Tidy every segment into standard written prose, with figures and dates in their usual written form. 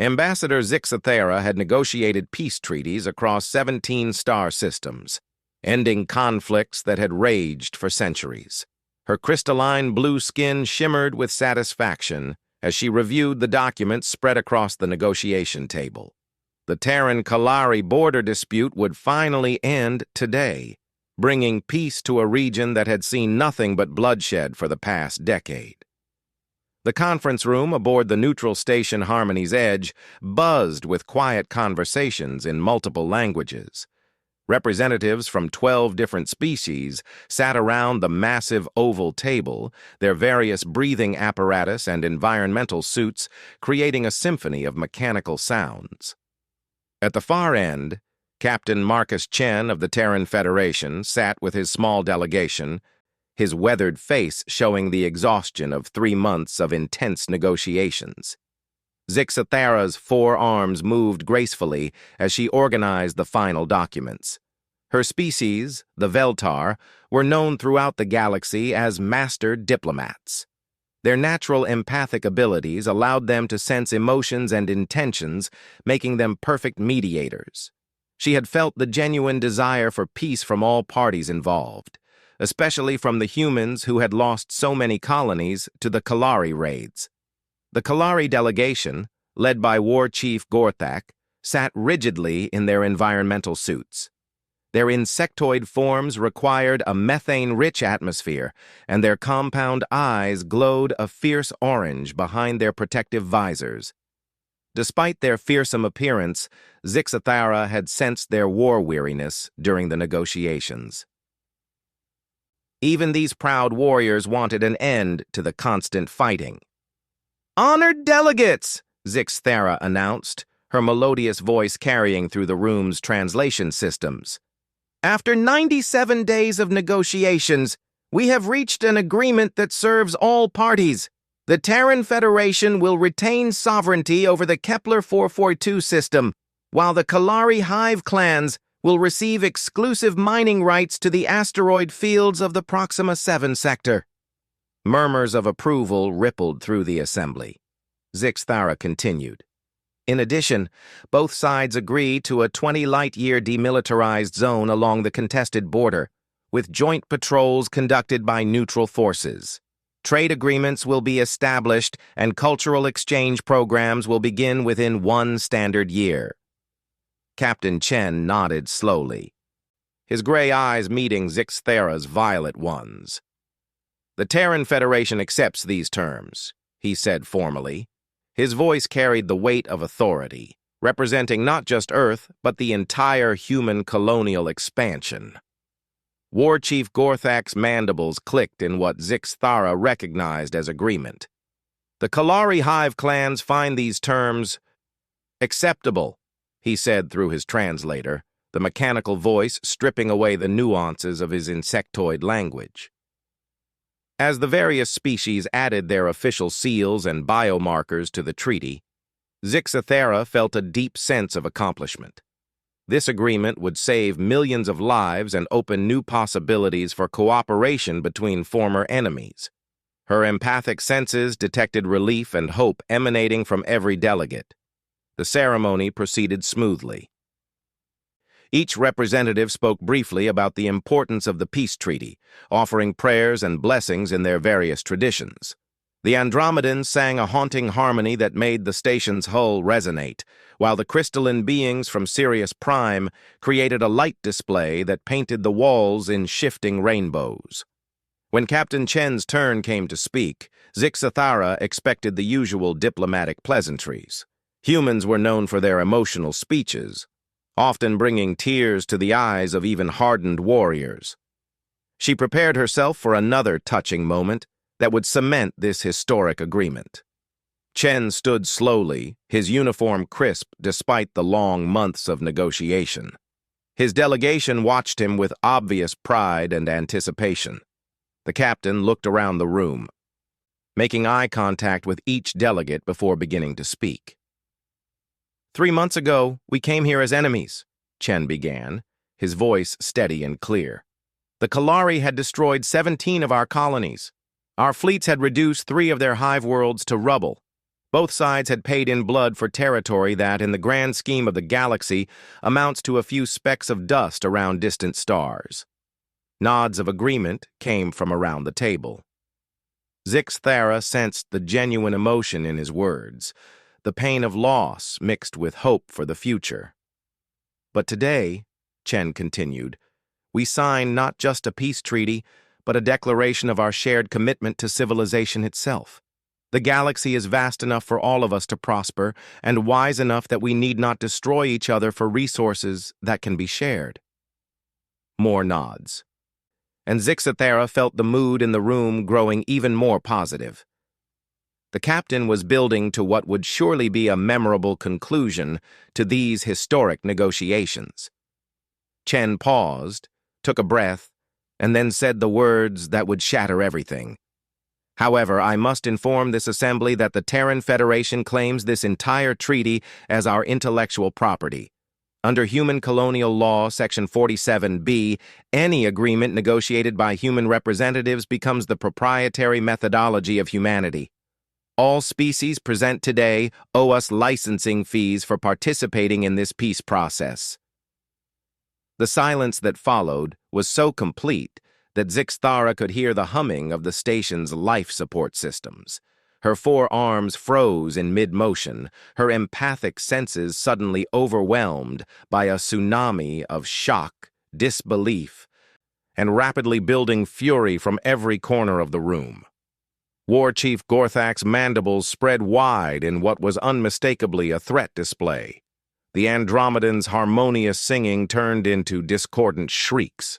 Ambassador Zixathera had negotiated peace treaties across 17 star systems, ending conflicts that had raged for centuries. Her crystalline blue skin shimmered with satisfaction as she reviewed the documents spread across the negotiation table. The Terran-Kalari border dispute would finally end today, bringing peace to a region that had seen nothing but bloodshed for the past decade. The conference room aboard the neutral station Harmony's Edge buzzed with quiet conversations in multiple languages. Representatives from 12 different species sat around the massive oval table, their various breathing apparatus and environmental suits creating a symphony of mechanical sounds. At the far end, Captain Marcus Chen of the Terran Federation sat with his small delegation, his weathered face showing the exhaustion of 3 months of intense negotiations. Zixathera's forearms moved gracefully as she organized the final documents. Her species, the Veltar, were known throughout the galaxy as master diplomats. Their natural empathic abilities allowed them to sense emotions and intentions, making them perfect mediators. She had felt the genuine desire for peace from all parties involved, especially from the humans who had lost so many colonies to the Kalari raids. The Kalari delegation, led by War Chief Gorthak, sat rigidly in their environmental suits. Their insectoid forms required a methane-rich atmosphere, and their compound eyes glowed a fierce orange behind their protective visors. Despite their fearsome appearance, Zixathera had sensed their war weariness during the negotiations. Even these proud warriors wanted an end to the constant fighting. "Honored delegates," Zixathera announced, her melodious voice carrying through the room's translation systems. "After 97 days of negotiations, we have reached an agreement that serves all parties. The Terran Federation will retain sovereignty over the Kepler 442 system, while the Kalari Hive clans will receive exclusive mining rights to the asteroid fields of the Proxima 7 sector." Murmurs of approval rippled through the assembly. Zixathera continued. In addition, both sides agree to a 20-light-year demilitarized zone along the contested border, with joint patrols conducted by neutral forces. Trade agreements will be established and cultural exchange programs will begin within 1 standard year. Captain Chen nodded slowly, his gray eyes meeting Zixathera's violet ones. "The Terran Federation accepts these terms," he said formally. His voice carried the weight of authority, representing not just Earth, but the entire human colonial expansion. War Chief Gorthak's mandibles clicked in what Zixathera recognized as agreement. "The Kalari Hive clans find these terms acceptable," he said through his translator, the mechanical voice stripping away the nuances of his insectoid language. As the various species added their official seals and biomarkers to the treaty, Zixathera felt a deep sense of accomplishment. This agreement would save millions of lives and open new possibilities for cooperation between former enemies. Her empathic senses detected relief and hope emanating from every delegate. The ceremony proceeded smoothly. Each representative spoke briefly about the importance of the peace treaty, offering prayers and blessings in their various traditions. The Andromedans sang a haunting harmony that made the station's hull resonate, while the crystalline beings from Sirius Prime created a light display that painted the walls in shifting rainbows. When Captain Chen's turn came to speak, Zixathera expected the usual diplomatic pleasantries. Humans were known for their emotional speeches, often bringing tears to the eyes of even hardened warriors. She prepared herself for another touching moment that would cement this historic agreement. Chen stood slowly, his uniform crisp despite the long months of negotiation. His delegation watched him with obvious pride and anticipation. The captain looked around the room, making eye contact with each delegate before beginning to speak. 3 months ago, we came here as enemies, Chen began, his voice steady and clear. The Kalari had destroyed 17 of our colonies. Our fleets had reduced 3 of their hive worlds to rubble. Both sides had paid in blood for territory that, in the grand scheme of the galaxy, amounts to a few specks of dust around distant stars. Nods of agreement came from around the table. Zix Thara sensed the genuine emotion in his words, the pain of loss mixed with hope for the future. But today, Chen continued, we sign not just a peace treaty, but a declaration of our shared commitment to civilization itself. The galaxy is vast enough for all of us to prosper, and wise enough that we need not destroy each other for resources that can be shared. More nods. And Zixathera felt the mood in the room growing even more positive. The captain was building to what would surely be a memorable conclusion to these historic negotiations. Chen paused, took a breath, and then said the words that would shatter everything. However, I must inform this assembly that the Terran Federation claims this entire treaty as our intellectual property. Under human colonial law, Section 47B, any agreement negotiated by human representatives becomes the proprietary methodology of humanity. All species present today owe us licensing fees for participating in this peace process. The silence that followed was so complete that Zixthara could hear the humming of the station's life support systems. Her forearms froze in mid-motion, her empathic senses suddenly overwhelmed by a tsunami of shock, disbelief, and rapidly building fury from every corner of the room. War Chief Gorthak's mandibles spread wide in what was unmistakably a threat display. The Andromedan's harmonious singing turned into discordant shrieks.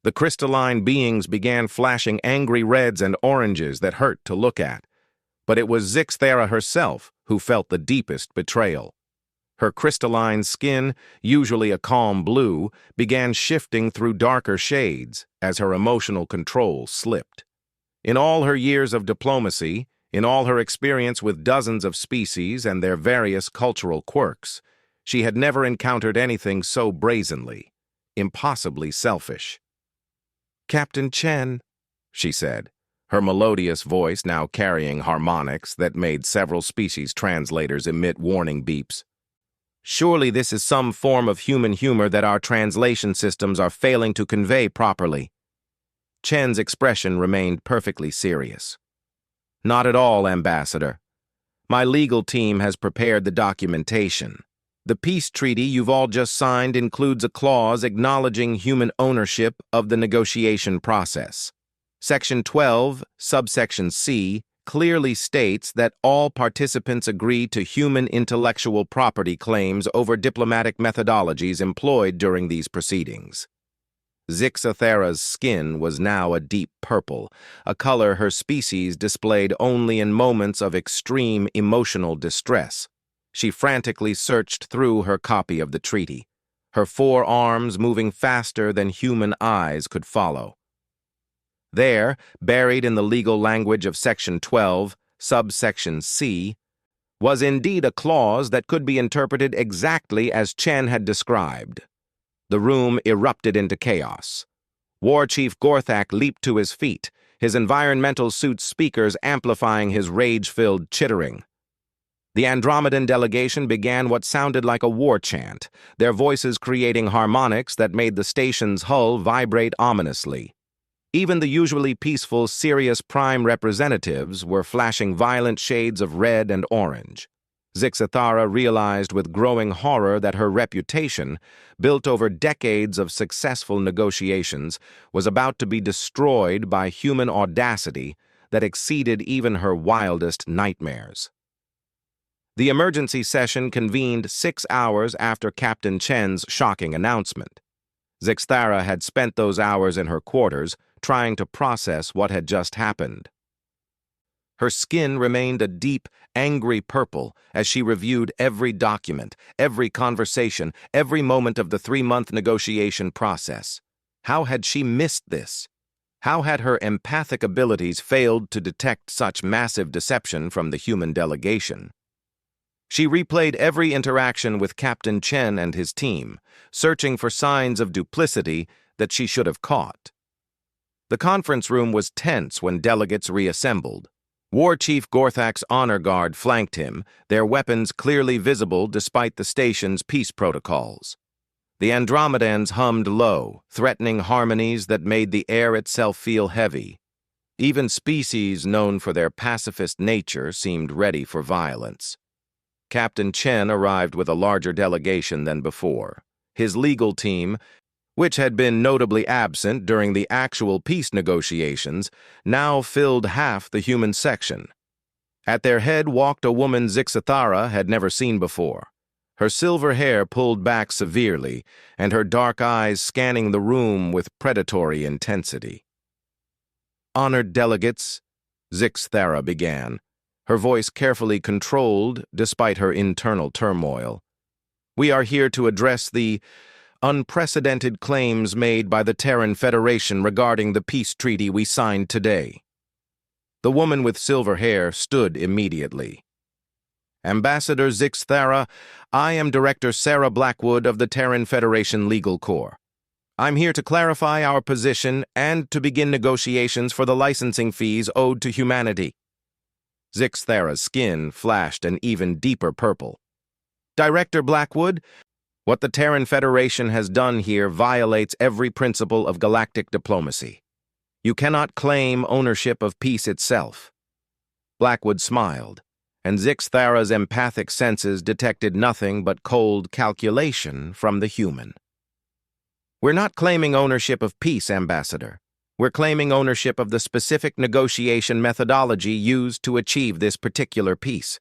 The crystalline beings began flashing angry reds and oranges that hurt to look at. But it was Zixthara herself who felt the deepest betrayal. Her crystalline skin, usually a calm blue, began shifting through darker shades as her emotional control slipped. In all her years of diplomacy, in all her experience with dozens of species and their various cultural quirks, she had never encountered anything so brazenly, impossibly selfish. "Captain Chen," she said, her melodious voice now carrying harmonics that made several species translators emit warning beeps. "Surely this is some form of human humor that our translation systems are failing to convey properly." Chen's expression remained perfectly serious. "Not at all, Ambassador. My legal team has prepared the documentation. The peace treaty you've all just signed includes a clause acknowledging human ownership of the negotiation process. Section 12, subsection C, clearly states that all participants agree to human intellectual property claims over diplomatic methodologies employed during these proceedings." Zixathera's skin was now a deep purple, a color her species displayed only in moments of extreme emotional distress. She frantically searched through her copy of the treaty, her forearms moving faster than human eyes could follow. There, buried in the legal language of Section 12, subsection C, was indeed a clause that could be interpreted exactly as Chen had described. The room erupted into chaos. War Chief Gorthak leaped to his feet, his environmental suit's speakers amplifying his rage-filled chittering. The Andromedan delegation began what sounded like a war chant, their voices creating harmonics that made the station's hull vibrate ominously. Even the usually peaceful Sirius Prime representatives were flashing violent shades of red and orange. Zixathara realized with growing horror that her reputation, built over decades of successful negotiations, was about to be destroyed by human audacity that exceeded even her wildest nightmares. The emergency session convened 6 hours after Captain Chen's shocking announcement. Zixthara had spent those hours in her quarters trying to process what had just happened. Her skin remained a deep, angry purple as she reviewed every document, every conversation, every moment of the 3-month negotiation process. How had she missed this? How had her empathic abilities failed to detect such massive deception from the human delegation? She replayed every interaction with Captain Chen and his team, searching for signs of duplicity that she should have caught. The conference room was tense when delegates reassembled. War Chief Gorthak's honor guard flanked him, their weapons clearly visible despite the station's peace protocols. The Andromedans hummed low, threatening harmonies that made the air itself feel heavy. Even species known for their pacifist nature seemed ready for violence. Captain Chen arrived with a larger delegation than before. His legal team, which had been notably absent during the actual peace negotiations, now filled half the human section. At their head walked a woman Zixathara had never seen before, her silver hair pulled back severely and her dark eyes scanning the room with predatory intensity. "Honored delegates," Zixathara began, her voice carefully controlled despite her internal turmoil. "We are here to address the unprecedented claims made by the Terran Federation regarding the peace treaty we signed today." The woman with silver hair stood immediately. "Ambassador Zixathara, I am Director Sarah Blackwood of the Terran Federation Legal Corps. I'm here to clarify our position and to begin negotiations for the licensing fees owed to humanity." Zixathara's skin flashed an even deeper purple. "Director Blackwood, what the Terran Federation has done here violates every principle of galactic diplomacy. You cannot claim ownership of peace itself." Blackwood smiled, and Zixathara's empathic senses detected nothing but cold calculation from the human. "We're not claiming ownership of peace, Ambassador. We're claiming ownership of the specific negotiation methodology used to achieve this particular peace.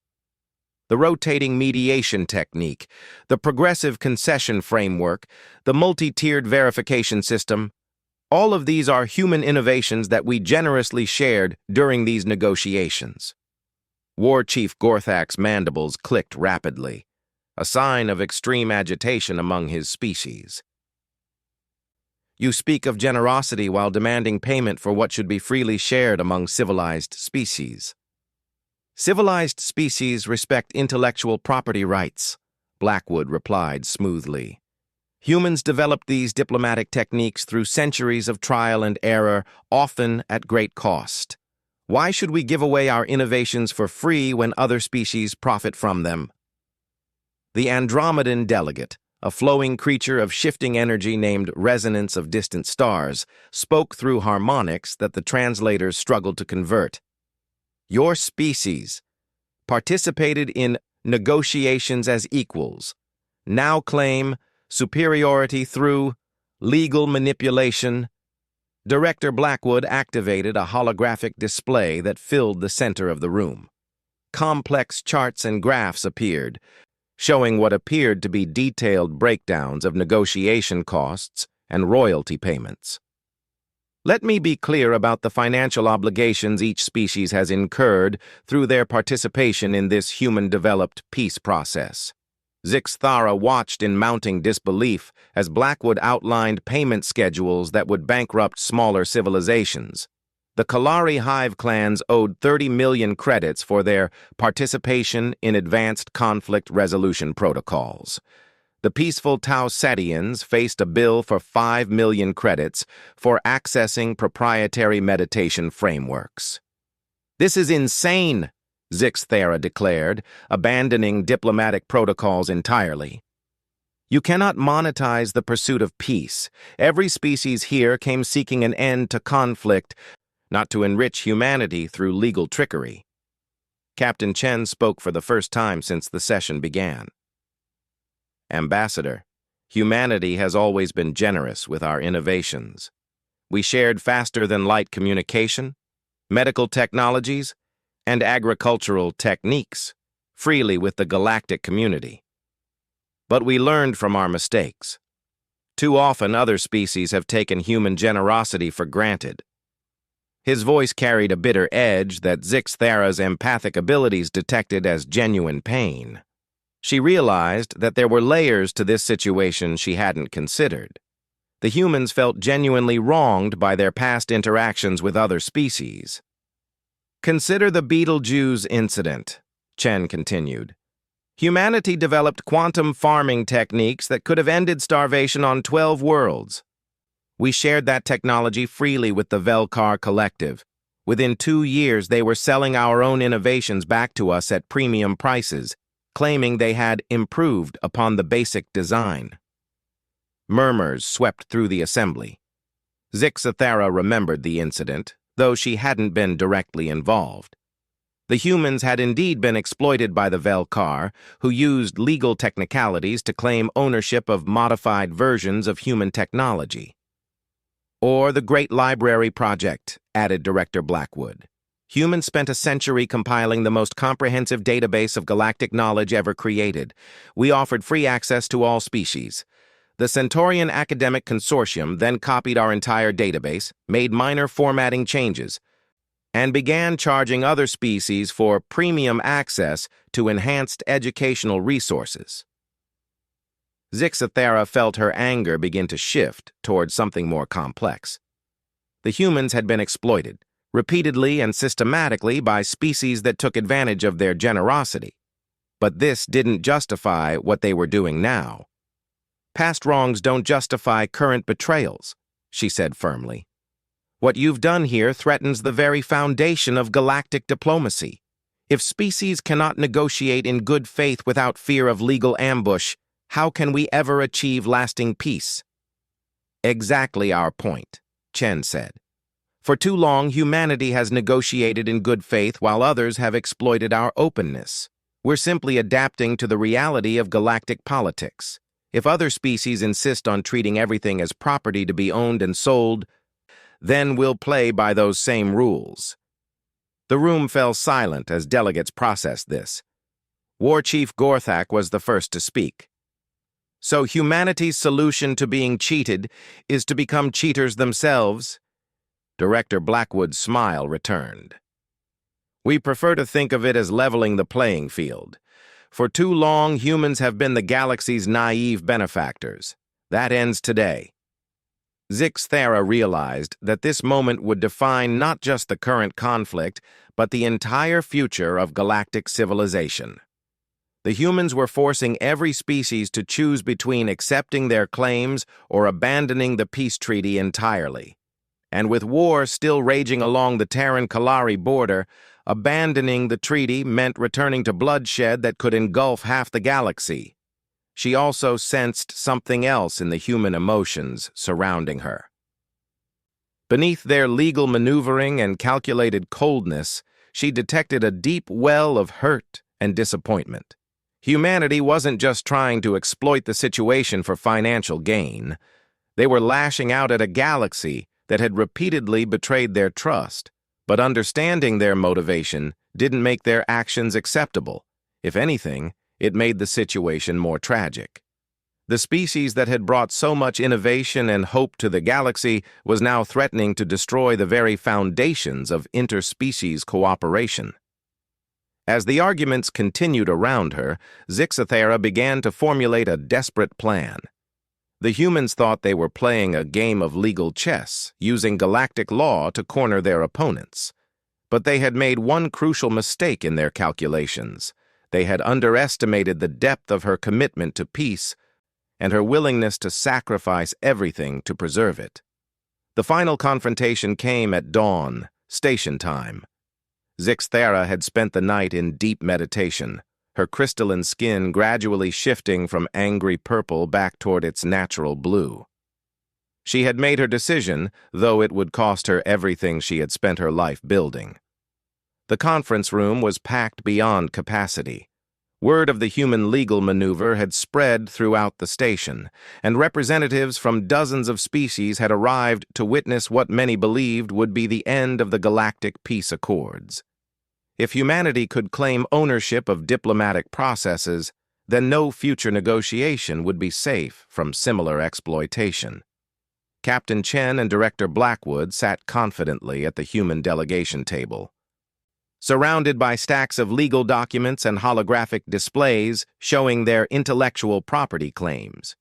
The rotating mediation technique, the progressive concession framework, the multi-tiered verification system, all of these are human innovations that we generously shared during these negotiations." War Chief Gorthak's mandibles clicked rapidly, a sign of extreme agitation among his species. "You speak of generosity while demanding payment for what should be freely shared among civilized species." "Civilized species respect intellectual property rights," Blackwood replied smoothly. "Humans developed these diplomatic techniques through centuries of trial and error, often at great cost. Why should we give away our innovations for free when other species profit from them?" The Andromedan delegate, a flowing creature of shifting energy named Resonance of Distant Stars, spoke through harmonics that the translators struggled to convert. "Your species participated in negotiations as equals, now claim superiority through legal manipulation." Director Blackwood activated a holographic display that filled the center of the room. Complex charts and graphs appeared, showing what appeared to be detailed breakdowns of negotiation costs and royalty payments. "Let me be clear about the financial obligations each species has incurred through their participation in this human-developed peace process." Zixathara watched in mounting disbelief as Blackwood outlined payment schedules that would bankrupt smaller civilizations. The Kalari Hive clans owed 30 million credits for their participation in advanced conflict resolution protocols. The peaceful Tau Setians faced a bill for 5 million credits for accessing proprietary meditation frameworks. "This is insane," Zixathara declared, abandoning diplomatic protocols entirely. "You cannot monetize the pursuit of peace. Every species here came seeking an end to conflict, not to enrich humanity through legal trickery." Captain Chen spoke for the first time since the session began. "Ambassador, humanity has always been generous with our innovations. We shared faster-than-light communication, medical technologies, and agricultural techniques freely with the galactic community. But we learned from our mistakes. Too often other species have taken human generosity for granted." His voice carried a bitter edge that Zixathara's empathic abilities detected as genuine pain. She realized that there were layers to this situation she hadn't considered. The humans felt genuinely wronged by their past interactions with other species. "Consider the Betelgeuse incident," Chen continued. "Humanity developed quantum farming techniques that could have ended starvation on 12 worlds. We shared that technology freely with the Velkar Collective, Within 2 years, they were selling our own innovations back to us at premium prices, claiming they had improved upon the basic design. Murmurs swept through the assembly. Zixathera remembered the incident, though she hadn't been directly involved. The humans had indeed been exploited by the Velkar, who used legal technicalities to claim ownership of modified versions of human technology. Or the Great Library Project, added Director Blackwood. Humans spent a century compiling the most comprehensive database of galactic knowledge ever created. We offered free access to all species. The Centaurian Academic Consortium then copied our entire database, made minor formatting changes, and began charging other species for premium access to enhanced educational resources. Zixathera felt her anger begin to shift towards something more complex. The humans had been exploited, repeatedly and systematically by species that took advantage of their generosity. But this didn't justify what they were doing now. Past wrongs don't justify current betrayals, she said firmly. What you've done here threatens the very foundation of galactic diplomacy. If species cannot negotiate in good faith without fear of legal ambush, how can we ever achieve lasting peace? Exactly our point, Chen said. For too long, humanity has negotiated in good faith while others have exploited our openness. We're simply adapting to the reality of galactic politics. If other species insist on treating everything as property to be owned and sold, then we'll play by those same rules. The room fell silent as delegates processed this. War Chief Gorthak was the first to speak. So humanity's solution to being cheated is to become cheaters themselves? Director Blackwood's smile returned. We prefer to think of it as leveling the playing field. For too long, humans have been the galaxy's naive benefactors. That ends today. Zixathera realized that this moment would define not just the current conflict, but the entire future of galactic civilization. The humans were forcing every species to choose between accepting their claims or abandoning the peace treaty entirely. And with war still raging along the Terran-Kalari border, abandoning the treaty meant returning to bloodshed that could engulf half the galaxy. She also sensed something else in the human emotions surrounding her. Beneath their legal maneuvering and calculated coldness, she detected a deep well of hurt and disappointment. Humanity wasn't just trying to exploit the situation for financial gain. They were lashing out at a galaxy that had repeatedly betrayed their trust, but understanding their motivation didn't make their actions acceptable. If anything, it made the situation more tragic. The species that had brought so much innovation and hope to the galaxy was now threatening to destroy the very foundations of interspecies cooperation. As the arguments continued around her, Zixathera began to formulate a desperate plan. The humans thought they were playing a game of legal chess, using galactic law to corner their opponents. But they had made one crucial mistake in their calculations. They had underestimated the depth of her commitment to peace and her willingness to sacrifice everything to preserve it. The final confrontation came at dawn, station time. Zixathera had spent the night in deep meditation, her crystalline skin gradually shifting from angry purple back toward its natural blue. She had made her decision, though it would cost her everything she had spent her life building. The conference room was packed beyond capacity. Word of the human legal maneuver had spread throughout the station, and representatives from dozens of species had arrived to witness what many believed would be the end of the galactic peace accords. If humanity could claim ownership of diplomatic processes, then no future negotiation would be safe from similar exploitation. Captain Chen and Director Blackwood sat confidently at the human delegation table. Surrounded by stacks of legal documents and holographic displays showing their intellectual property claims.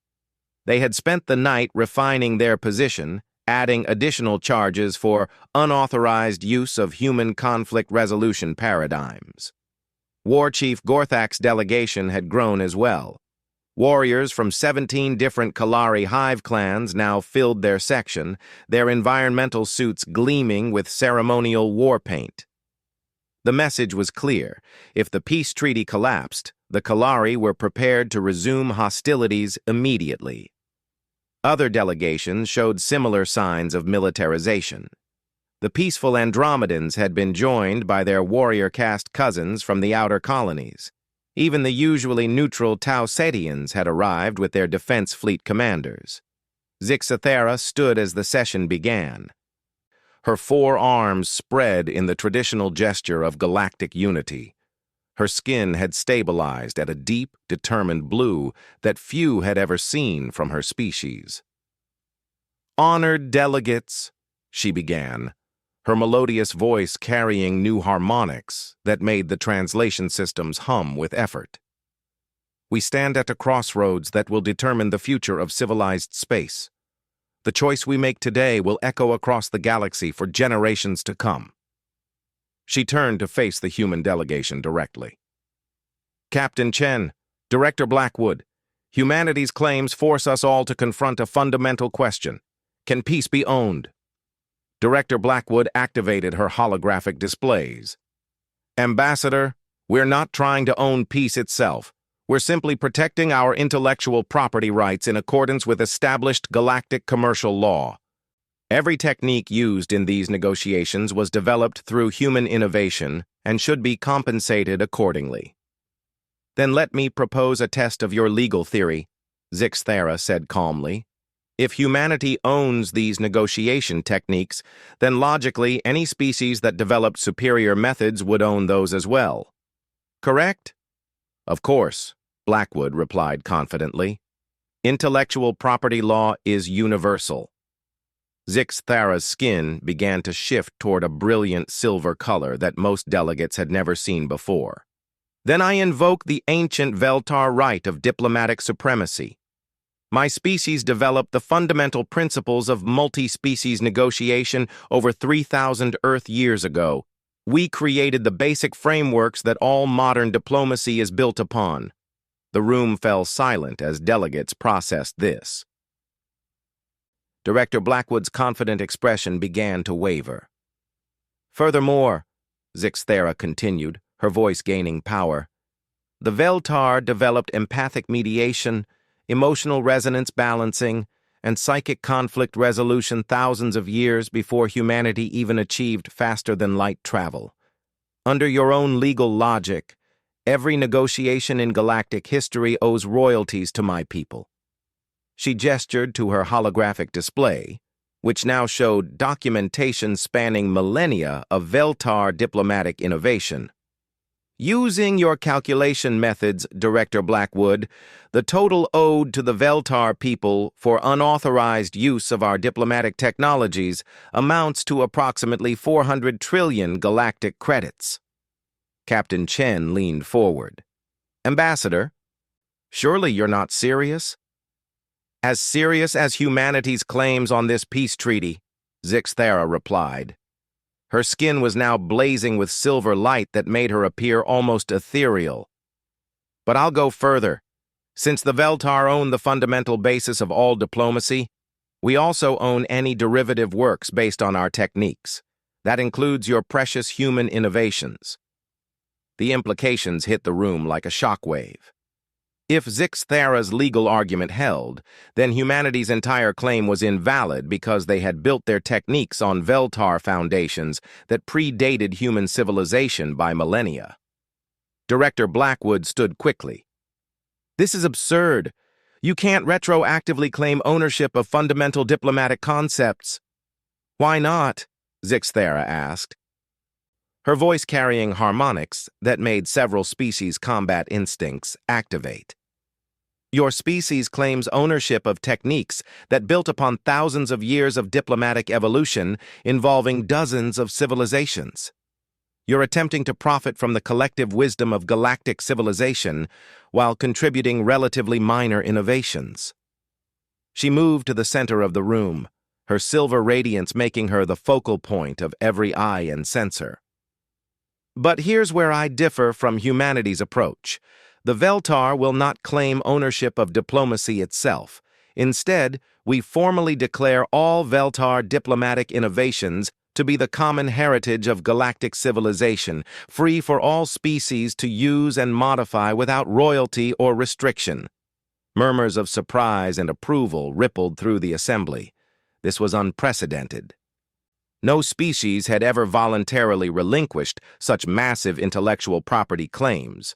They had spent the night refining their position, adding additional charges for unauthorized use of human conflict resolution paradigms. War Chief Gorthak's delegation had grown as well. Warriors from 17 different Kalari hive clans now filled their section, their environmental suits gleaming with ceremonial war paint. The message was clear. If the peace treaty collapsed, the Kalari were prepared to resume hostilities immediately. Other delegations showed similar signs of militarization. The peaceful Andromedans had been joined by their warrior caste cousins from the outer colonies. Even the usually neutral Tau Cetians had arrived with their defense fleet commanders. Zixathera stood as the session began. Her 4 arms spread in the traditional gesture of galactic unity. Her skin had stabilized at a deep, determined blue that few had ever seen from her species. "Honored delegates," she began, her melodious voice carrying new harmonics that made the translation systems hum with effort. "We stand at a crossroads that will determine the future of civilized space. The choice we make today will echo across the galaxy for generations to come." She turned to face the human delegation directly. "Captain Chen, Director Blackwood, humanity's claims force us all to confront a fundamental question. Can peace be owned?" Director Blackwood activated her holographic displays. "Ambassador, we're not trying to own peace itself. We're simply protecting our intellectual property rights in accordance with established galactic commercial law. Every technique used in these negotiations was developed through human innovation and should be compensated accordingly." "Then let me propose a test of your legal theory," Zixathera said calmly. "If humanity owns these negotiation techniques, then logically any species that developed superior methods would own those as well. Correct?" "Of course," Blackwood replied confidently. "Intellectual property law is universal." Zixathera's skin began to shift toward a brilliant silver color that most delegates had never seen before. "Then I invoke the ancient Veltar right of diplomatic supremacy. My species developed the fundamental principles of multi-species negotiation over 3,000 Earth years ago. We created the basic frameworks that all modern diplomacy is built upon." The room fell silent as delegates processed this. Director Blackwood's confident expression began to waver. "Furthermore," Zixathera continued, her voice gaining power, "the Veltar developed empathic mediation, emotional resonance balancing, and psychic conflict resolution thousands of years before humanity even achieved faster-than-light travel. Under your own legal logic, every negotiation in galactic history owes royalties to my people." She gestured to her holographic display, which now showed documentation spanning millennia of Veltar diplomatic innovation. "Using your calculation methods, Director Blackwood, the total owed to the Veltar people for unauthorized use of our diplomatic technologies amounts to approximately 400 trillion galactic credits." Captain Chen leaned forward. "Ambassador, surely you're not serious?" "As serious as humanity's claims on this peace treaty," Zixathera replied. Her skin was now blazing with silver light that made her appear almost ethereal. "But I'll go further. Since the Veltar own the fundamental basis of all diplomacy, we also own any derivative works based on our techniques. That includes your precious human innovations." The implications hit the room like a shockwave. If Zixathera's legal argument held, then humanity's entire claim was invalid because they had built their techniques on Veltar foundations that predated human civilization by millennia. Director Blackwood stood quickly. "This is absurd. You can't retroactively claim ownership of fundamental diplomatic concepts." "Why not?" Zixathera asked, her voice carrying harmonics that made several species' combat instincts activate. "Your species claims ownership of techniques that built upon thousands of years of diplomatic evolution involving dozens of civilizations. You're attempting to profit from the collective wisdom of galactic civilization while contributing relatively minor innovations." She moved to the center of the room, her silver radiance making her the focal point of every eye and sensor. "But here's where I differ from humanity's approach. The Veltar will not claim ownership of diplomacy itself. Instead, we formally declare all Veltar diplomatic innovations to be the common heritage of galactic civilization, free for all species to use and modify without royalty or restriction. Murmurs of surprise and approval rippled through the assembly. This was unprecedented. No species had ever voluntarily relinquished such massive intellectual property claims.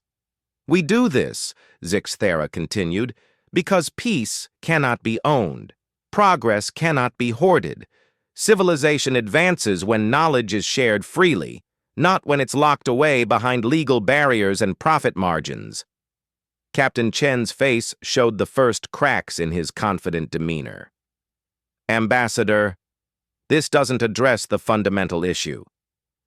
We do this, Zixthera continued, because peace cannot be owned. Progress cannot be hoarded. Civilization advances when knowledge is shared freely, not when it's locked away behind legal barriers and profit margins. Captain Chen's face showed the first cracks in his confident demeanor. Ambassador, this doesn't address the fundamental issue.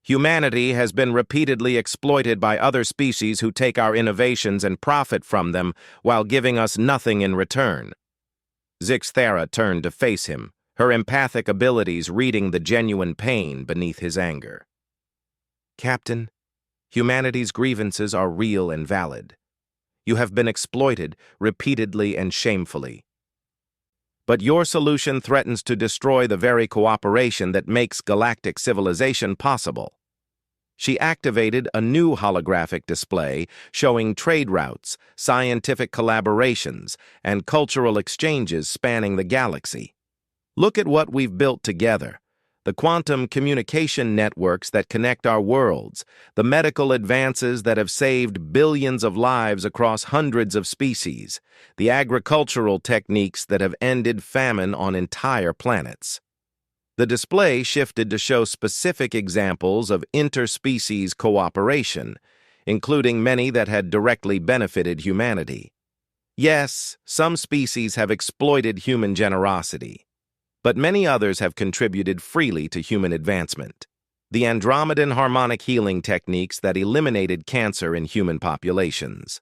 Humanity has been repeatedly exploited by other species who take our innovations and profit from them while giving us nothing in return. Zixthera turned to face him, her empathic abilities reading the genuine pain beneath his anger. Captain, humanity's grievances are real and valid. You have been exploited repeatedly and shamefully. But your solution threatens to destroy the very cooperation that makes galactic civilization possible. She activated a new holographic display showing trade routes, scientific collaborations, and cultural exchanges spanning the galaxy. Look at what we've built together. The quantum communication networks that connect our worlds, the medical advances that have saved billions of lives across hundreds of species, the agricultural techniques that have ended famine on entire planets. The display shifted to show specific examples of interspecies cooperation, including many that had directly benefited humanity. Yes, some species have exploited human generosity, but many others have contributed freely to human advancement. The Andromedan harmonic healing techniques that eliminated cancer in human populations.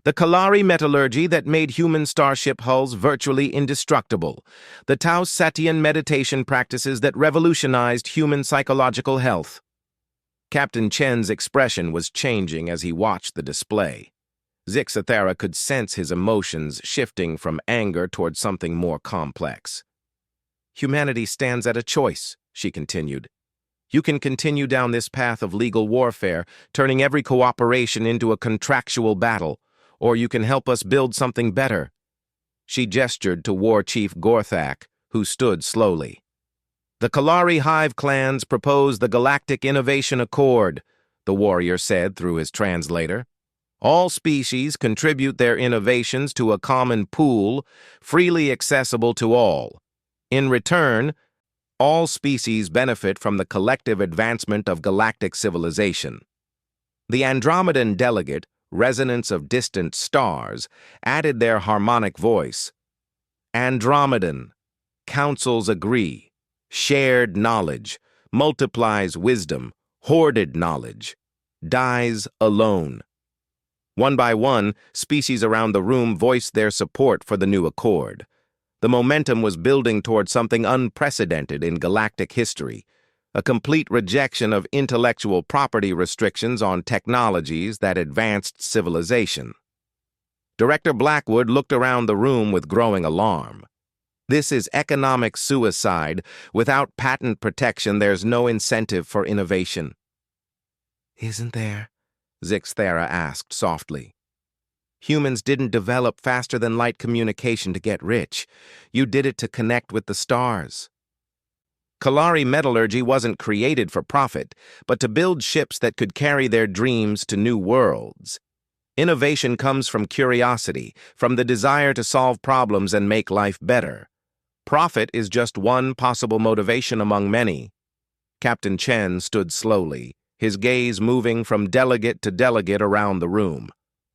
The Kalari metallurgy that made human starship hulls virtually indestructible. The Tao Setian meditation practices that revolutionized human psychological health. Captain Chen's expression was changing as he watched the display. Zixthera could sense his emotions shifting from anger toward something more complex. Humanity stands at a choice, she continued. You can continue down this path of legal warfare, turning every cooperation into a contractual battle, or you can help us build something better. She gestured to War Chief Gorthak, who stood slowly. The Kalari Hive clans propose the Galactic Innovation Accord, the warrior said through his translator. All species contribute their innovations to a common pool, freely accessible to all. In return, all species benefit from the collective advancement of galactic civilization. The Andromedan delegate, resonance of distant stars, added their harmonic voice. Andromedan, councils agree. Shared knowledge multiplies wisdom, hoarded knowledge dies alone. One by one, species around the room voiced their support for the new accord. The momentum was building toward something unprecedented in galactic history, a complete rejection of intellectual property restrictions on technologies that advanced civilization. Director Blackwood looked around the room with growing alarm. This is economic suicide. Without patent protection, there's no incentive for innovation. Isn't there? Zixthera asked softly. Humans didn't develop faster-than-light communication to get rich. You did it to connect with the stars. Kalari metallurgy wasn't created for profit, but to build ships that could carry their dreams to new worlds. Innovation comes from curiosity, from the desire to solve problems and make life better. Profit is just one possible motivation among many. Captain Chen stood slowly, his gaze moving from delegate to delegate around the room.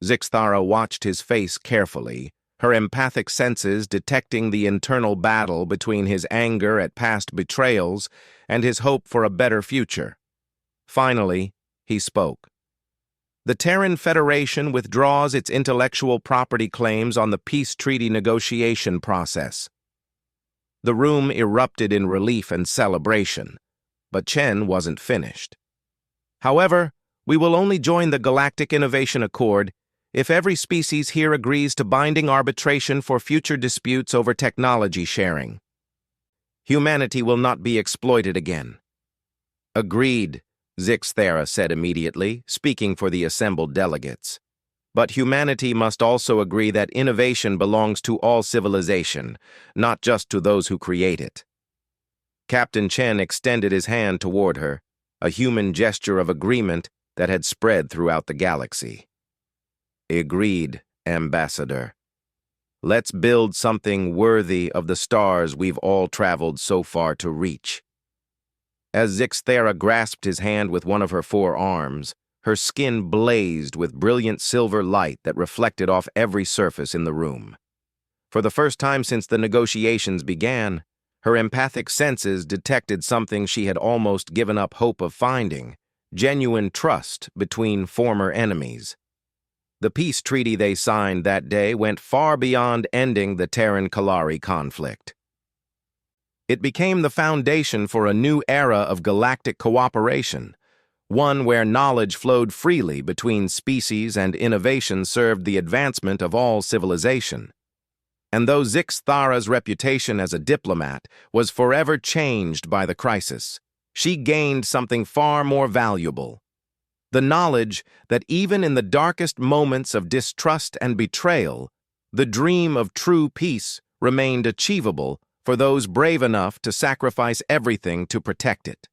Zixthera watched his face carefully, her empathic senses detecting the internal battle between his anger at past betrayals and his hope for a better future. Finally, he spoke. The Terran Federation withdraws its intellectual property claims on the peace treaty negotiation process. The room erupted in relief and celebration, but Chen wasn't finished. However, We will only join the Galactic Innovation Accord if every species here agrees to binding arbitration for future disputes over technology sharing. Humanity will not be exploited again. Agreed, Zixthera said immediately, speaking for the assembled delegates. But humanity must also agree that innovation belongs to all civilization, not just to those who create it. Captain Chen extended his hand toward her, a human gesture of agreement that had spread throughout the galaxy. Agreed, Ambassador. Let's build something worthy of the stars we've all traveled so far to reach. As Zixthera grasped his hand with one of her 4 arms, her skin blazed with brilliant silver light that reflected off every surface in the room. For the first time since the negotiations began, her empathic senses detected something she had almost given up hope of finding: genuine trust between former enemies. The peace treaty they signed that day went far beyond ending the Terran-Kalari conflict. It became the foundation for a new era of galactic cooperation, one where knowledge flowed freely between species and innovation served the advancement of all civilization. And though Zixthara's reputation as a diplomat was forever changed by the crisis, she gained something far more valuable: the knowledge that even in the darkest moments of distrust and betrayal, the dream of true peace remained achievable for those brave enough to sacrifice everything to protect it.